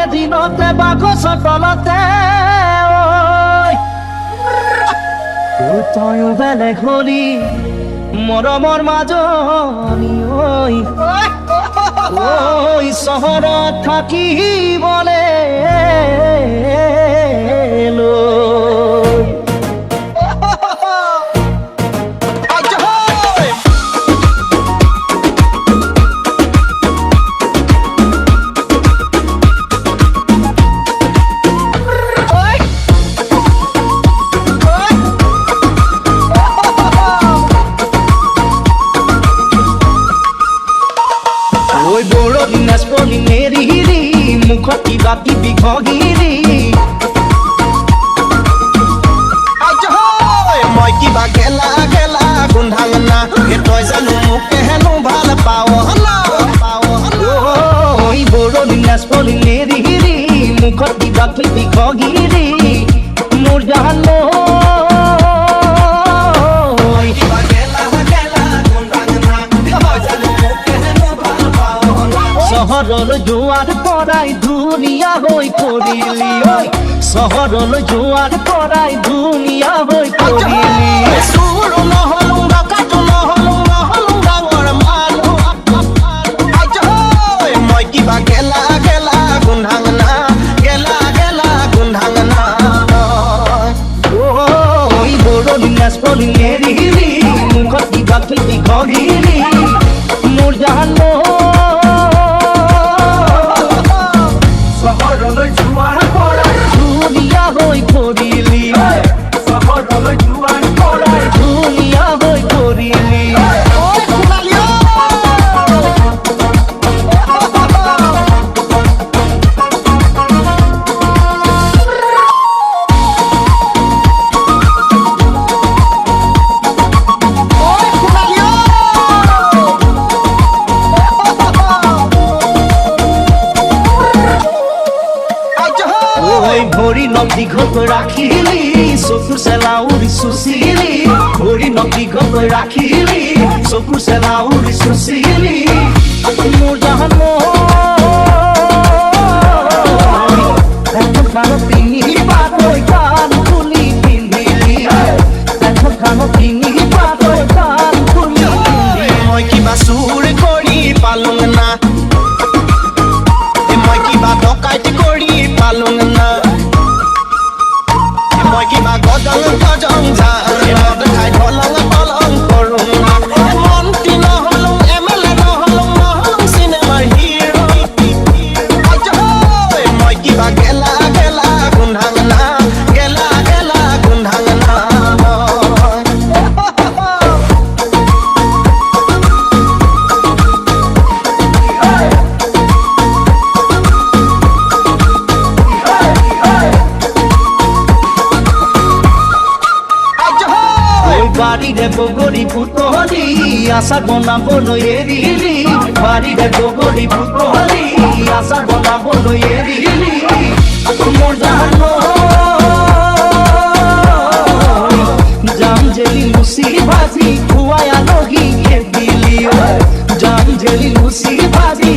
দিনে দিনতে বাগছৰ তলতে তয়ো বেলেগ হলি মৰমৰ মাজনী ঐ চহৰত থাকিবলে মুখত কিবা কিবি ঘগিৰি মই কিবা গেলা গেলা গোন্ধাঙনা তই জানো মোকে হেনো ভাল পাৱ বৰণি নাচ পলি নেৰিৰি মুখত কিবা কিবি ঘগিৰি মোৰ জান চহৰলৈ যোৱাৰ পৰাই ধুনীয়া হৈ পৰিলি চহৰলৈ যোৱাৰ পৰাই ধুনীয়া হৈ পৰিলি চুৰ নহলো ডাকাত নহলো ডাঙৰ মানুহ মই কিবা গেলা গেলা গোন্ধাঙনা গেলা গেলা গোন্ধাঙনা বৰণি নাচ পলি নেৰিলি মুখত কিবা কিবি ঘগিৰি মোৰ জান ভৰি নখ দীঘলকৈ ৰাখিলি চকুৰ চেলা উৰি চুচিলি ভৰি নখ দীঘলকৈ ৰাখিলি চকুৰ চেলা উৰি চুচিলি মোৰ জান এখন কাণত পিঙি পাতৈ কাণ খুলি পিন্ধিলি এখন কাণত পিঙি পাতৈ কাণ খুলি পিন্ধিলি মই কিবা চুৰ কৰি পালো না মই কিবা ডকাইতি কৰি পালো না মই কিবা গজং গজং যাত খাই ঢলং পলং কৰোঁ মন্ত্ৰী নহলো এমএলএ নহলো চিনেমাৰ হিৰো মই কিবা গেলা গেলা গোন্ধাঙনা গেলা গেলা গোন্ধাঙনা বাড়িৰে বগৰি পুতলি আশা বনাবলৈ এৰিলি বাড়িৰে বগৰি পুতলি আশা বনাবলৈ এৰিলি মোৰ জান জাম জেলি লুচি ভাজি খুৱাই আলহীকে দিলি জাম জেলি লুচি ভাজি